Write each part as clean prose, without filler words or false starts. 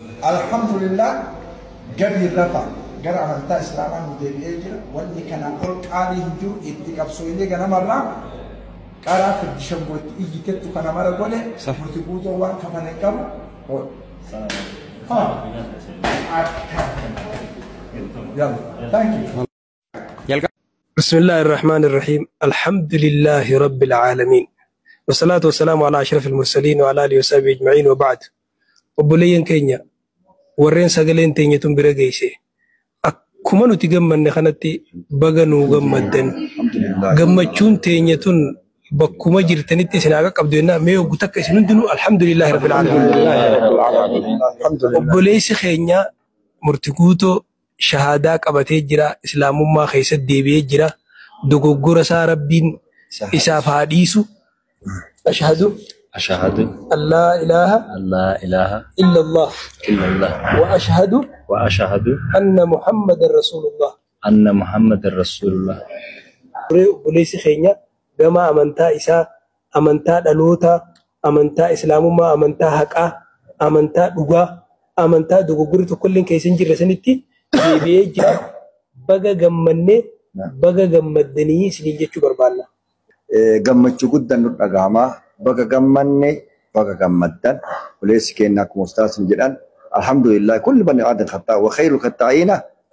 الحمد لله قبل الرفع قرأ من تا إسلاما مدير إيجر واللي كان أقول قالي هجو إتقاب سويلي كان مرة قرأ في الدشمبوت إيجي تتو كان مرة قولي مرتبوطو وان كمان إقام يلا thank you. بسم الله الرحمن الرحيم الحمد لله رب العالمين والصلاة والسلام على أشرف المرسلين وعلى آله وصحبه أجمعين وبعد وبلين كينيا ورين سجلين تيني تنبرة جيسي أكمل نتجمع نخنتي بعانو جمدن جمتشون تيني تون بكم جرتني سناقة قبضنا ميو قتك سندنو الحمد لله رب العالمين وبليس خينيا مرتقوتو شهادة قبته جرا إسلام ما خيس الدبي جرا دعوة رسا ربين إساف حديثو أشهد أن لا إله إلا الله وأشهد أن محمد رسول الله وليس خينيا بما أمنتا إسا أمنتا دلوتا أمنتا إسلام ما أمنتا حقا أمنتا دعوة أمنتا دعوة كل كيسين جرا سنتي بيجا بقى جمّني بقى جمّدني سنيجي شو بربالنا. جمّد شو قدّن الرجامة بقى جمّني بقى جمّدن وليس كأنك مستثمر جدا الحمد لله كل بني آدم خطأ وخير الخطائين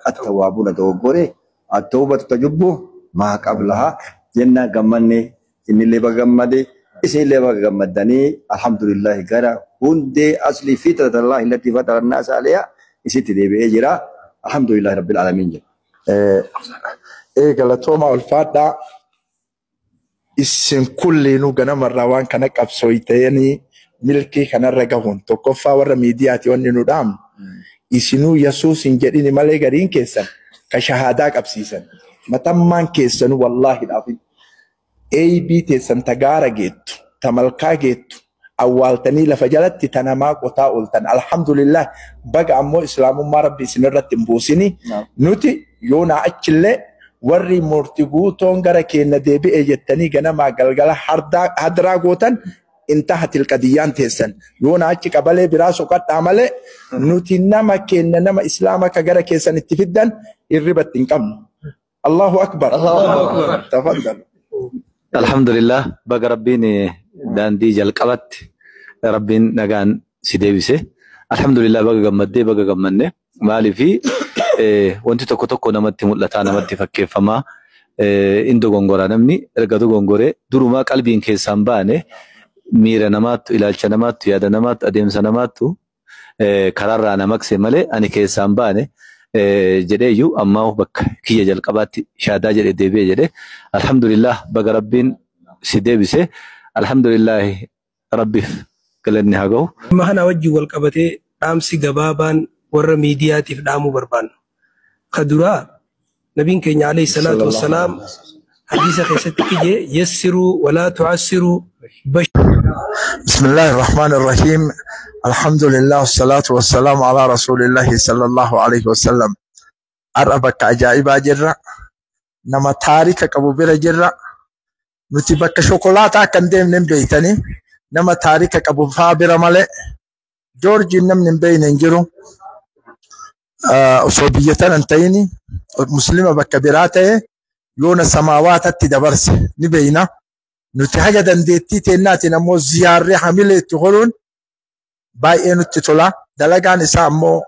التوابون توبوري التوبة تجبه ما قبلها جنة جمّني إن اللي بقى جمّدي إسي اللي بقى جمّدني الحمد لله كرا هندي أصلي فطرة الله التي فطر الناس عليها إسي تدي بيجرا الحمد لله رب العالمين. قالتهم الفاتحة اسم كل نوجنا مرة وان كان كابسويتيني ملكي كان رجعون تكفى ورا ميدياتي وانو دام اسنو يسوع سنجريني مالجرين كيسن كشهادة كابسيسن متى كيسن والله العظيم أي بيت سن تجارة جيت تملكا جيت أول تاني لفجلت تنامك وتاولتن الحمد لله بقى عمو إسلام ما ربي سنرة تنبوسني نوتي يونا أكله وري مرتبو تونغرا كينا ديبي اجتني جنا ما قلقلا هدرا قوتن انتهت القضيان تيسن يونا أكي قبلي براسو قد عمله نوتي نما كينا نما إسلامك غرا كيسن اتفدن الربط تنكم الله أكبر تفضل. الحمد لله بقى ربيني داندي جلقبت ربين نجان سيديبسه الحمد لله بقى جمدي بقى جمنه مالي في وانت تكو نمتي ملتا نمتي فكي فما اندو غنغورا نمني رقدو غنغوري دروما قلبين كيسان باني ميرا نمات إلالچا نمات يادا نمات أديمسا نماتو كرارا نمكسي مالي أني كيسان باني جديو أماو بك كي جلقبات شادا جدي ديبي جدي الحمد لله بقى ربين سيديبسه الحمد لله ربي كلني هاجو ما هنا وجه والقبته أمسي جبابان ورا ميدياتي في دامو بربان خدرا نبي كنيا عليه الصلاة والسلام حديث خيستك يسروا ولا تعسروا بسم الله الرحمن الرحيم الحمد لله والصلاة والسلام على رسول الله صلى الله عليه وسلم أربك عجائب جرا نما تاريخ أبو بير جرا نتبك شوكولاتة كندم نبيتني نما تاريخ أبو فابر ملء جورج نم نبين نجرو صوبية أنتيني مسلمة بكبيراته يون السماوات تدبرس نبينا نتحاجة دندتي تناتي نمو زيارة حملة تقولون باي إنو تطلع دلقان إسامو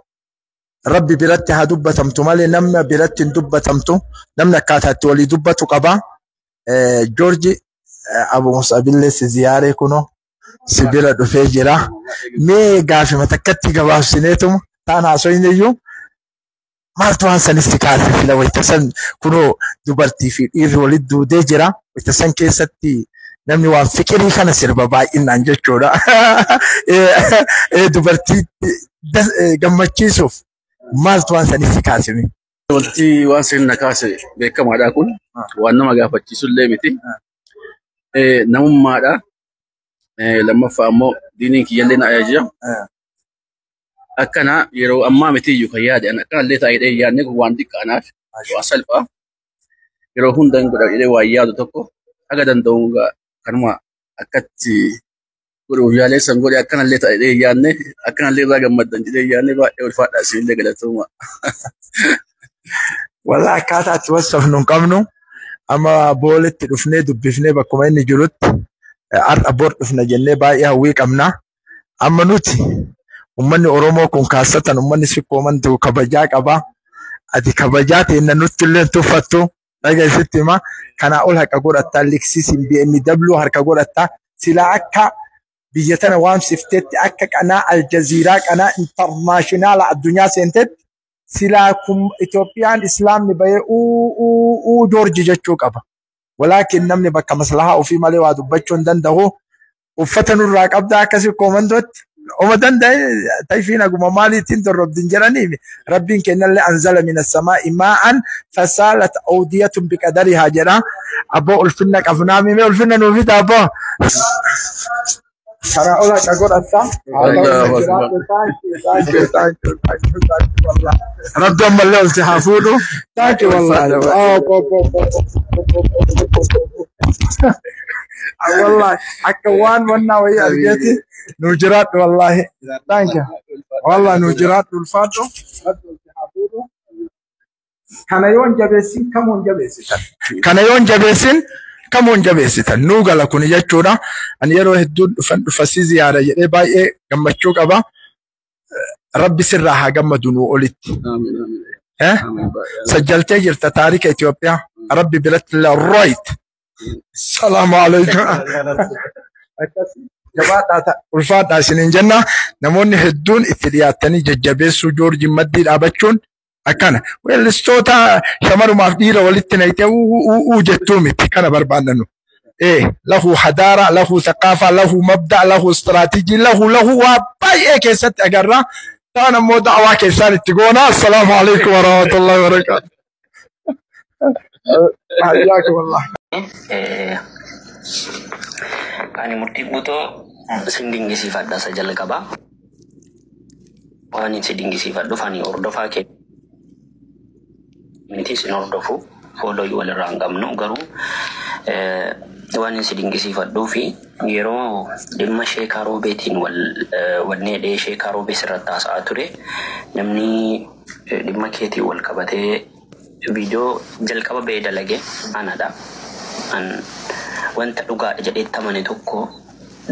ربي برتي هدوبة تمتو مالي نم برتي ندوبة تمتو نم نكاتها تولي دوبة تقبا جورجي أبو مصعب الله زيارة كنو سبيلا دفجرا مي غافي متكتي غواف سنتم تانا سوين يوم مالتوان سنستكال في لو يتسن كنو دوبرتي في إيروليد دو ديجرا ويتسن كيستي نمني وان فكري كان سيربا باي إن أنجل شورا دوبرتي جمعتي سوف مالتوان سنستكال سمي ولتي واسين نكاسي بكم هذا كون وأنا ما جافتي سلمتي نمم ماذا لما فهموا دينك يلنا أيجا أكنا يرو أما متي يكياد أنا كان ليت أيد يعني قواندي كاناف وأصل فا يرو هندن قدر إلى وياد تكو أقدر دونغا كنما أكتي Guyaalee san godhe akkanallee ta'ee yaadne akkanallee irraa gammaddan jedhee yaadne baay'ee ulfaadha isinillee galatoomaa. Walla akkaataa itti wassafnu hin qabnu. Amma booletti dhufnee dubbifnee bakkuma inni jirutti har'a bor dhufna jennee baay'ee hawwii qabna. Amma nuti ummanni Oromoo kun kaasatan ummanni sikkoomantu kabajaa qaba. Ati kabajaa ta'inna nutti illee tuffattu dhageessitti hima. Kanaa ol haqa godhatta liksiisiin BMW harka godhatta silaa akka biyya tana waamsifteetti akka qanaa Aljaziiraa qanaa intarnaashinaala addunyaa seenteetti silaa kun Itoophiyaan Islaamni bahee Joorji jechuu qaba. Walaakin namni bakka maslahaa ofii malee waa dubbachuu hin danda'u. Uffata nurraa qabda akkasii koomandootti. Oma danda'e tayfiin aguma maaliitiin torrobdin jedhaniif rabbiin kennallee anzala mina samaa'i maa'an fasaalat awdiyatun biqadarihaa jedha. Abboo ulfinna qabnaa mimee ulfinna nuufi taabboo. Karaa ola akka godhatta. Rabbi ammallee olti haa fuudhu. Taanki wallaahi. Wallahi akka waan wannaa wayii argeeti nu jiraadhu wallahi. Taanki. Wallahi nu jiraadhu ulfaadhu. Kana yoon jabeessin kamuun jabeessitan. Kana yoon jabeessin kamuun jabeessitan. Nuu gala kun jechuudha. Ani yeroo hedduu dhufasii ziyaara jedhee baay'ee gammachuu qaba. Rabbi sirraa haa gammadu nuu olitti. Sajjaltee jirta taarika Itoophiyaa. Rabbi biratti right. Salaamu alaikum. Jabaadhaa ulfaadhaa isiniin jenna. Namoonni hedduun itti dhiyaatanii jajjabeessuu Joorji maddii dhaabachuun akkana. Weellistoota shamarumaaf dhiira walitti naqxee jettuu miti kana barbaadnu. Lahu hadaara, lahu thaqaafa, lahu mabda, lahu istiraatiijii, lahu waa baay'ee keessatti agarra. Ta'an ammoo da'awaa keessaan itti goona. Assalaamu alaikum wa rahmatullahi wa barakatuh. Hayyakum Allah. Ani murtii guutoo sin dinqisiifadha isa jalqabaa. Waan si dinqisiifadhuuf ani hordofaa kee miti sin hordofu fooloo walirraa hin qabnu garuu waan si dinqisiifadhuuf yeroo dhimma Sheekaa Roobeetiin wannee dhee Sheekaa Roobee sirratti haasa'aa ture namni dhimma keetiin wal qabatee viidiyoo jalqaba ba'ee dalage anadha. Wanta dhugaadha jedhee tamane tokko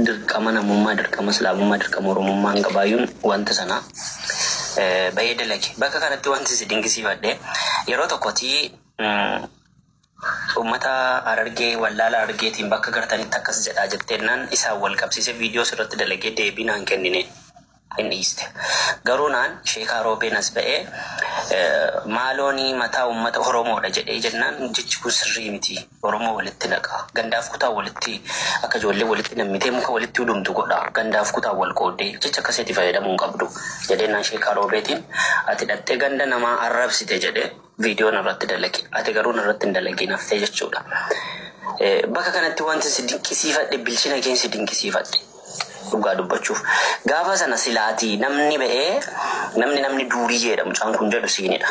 dirqama namummaa, dirqama islaamummaa, dirqama oromummaa hin qabaayyuun wanta sana ba'ee dalage. Bakka kanatti wanti si dinqisiifadhe yeroo tokkotti ummata Harargee wallaala Harargeetiin bakka gartanitti akkas jedhaa jetteennaan isaan wal qabsiise viidiyoo sirratti dalagee deebii naan kennine hin dhiiste. Garuu naan Sheekaa Roobeen as ba'ee maaloonii mataa ummata Oromoodha jedhee jennaan jechi kun sirrii miti. Oromoo walitti naqa. Gandaaf kutaa walitti akka ijoollee walitti nammitee muka walitti udumtu godha. Gandaaf kutaa wal qooddee jecha akkasitti fayyadamuu hin qabdu. Jedheenaan Sheekaa Roobeetiin ati dhattee ganda namaa arrabsite jedhee viidiyoon irratti dalage. Ati garuu irratti hin dalagin haftee jechuudha. Bakka kanatti wanti si dinqisiifadhe bilchina keen si dinqisiifadhe. Dhugaa dubbachuuf gaafa sana silaatii namni ba'ee namni duurii jedha mucaan kun jedhu siinidha.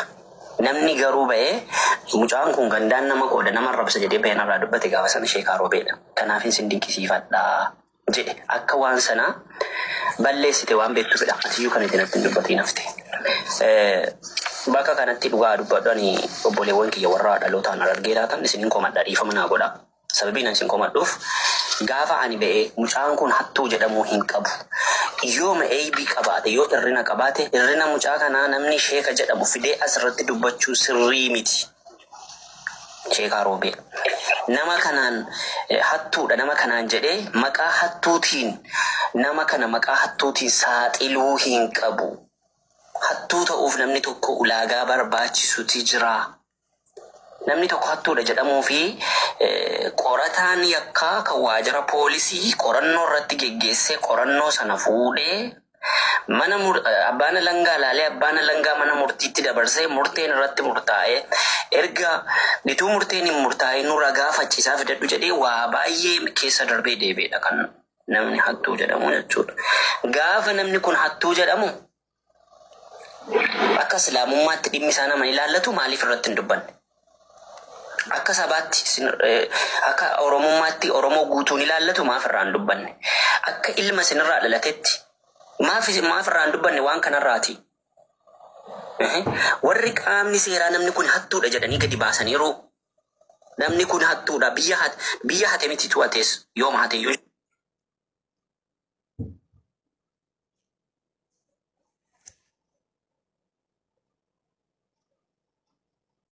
Namni garuu ba'ee mucaan kun gandaan nama qooda nama arrabsa jedhee ba'een irraa dubbate gaafa sana Sheekaa Roobeedha. Kanaaf sin dinqisiifadhaa jedhe akka waan sana balleessite waan beektuufidha. Atiyyuu kan itti natti hin dubbatiin hafte. Bakka kanatti dhugaa dubbadhani obboleewwan kiyya warra dhalootaan Harargee laatan isiniin komadhaa dhiifama naa godha. Sababiin isin komadhuuf gaafa ani ba'ee mucaan kun hattuu jedhamuu hin qabu. Yoo eebii qabaate yoo irrina qabaate irrina mucaa kanaa namni Sheeka jedhamu fidee asirratti dubbachuu sirrii miti. Sheekaa Roobee nama kanaan hattuudha nama kanaan jedhee maqaa hattuutiin nama kana maqaa hattuutiin saaxiluu hin qabu. Hattuu ta'uuf namni tokko ulaagaa barbaachisutu jira. Namni tokko hattuudha jedhamuu fi qorataan yakkaa kan waajjira poolisii qorannoo irratti geggeessee qorannoo sana fuudhee mana abbaan alangaa laalee abbaan alangaa mana murtiitti dabarsee murteen irratti murtaa'ee erga bituu murteen hin murtaa'ee nu ragaa faccisaa fidadhu jedhee waa baay'ee keessa darbee deebiidha kan namni hattuu jedhamu jechuudha. Gaafa namni kun hattuu jedhamu akka islaamummaatti dhimmi isaa nama ilaallatu maaliif irratti hin dubbanne? akka sabaatti akka oromummaatti oromoo guutuun ilaallatu maaf irraan dubbanne akka ilma sinirraa dhalatetti maaf irraan dubbanne waan kanarraati. Warri qaamni seeraa namni kun hattuudha jedhanii gadi baasaniiru. Namni kun hattuudha biyya hate miti tu'ates yooma hate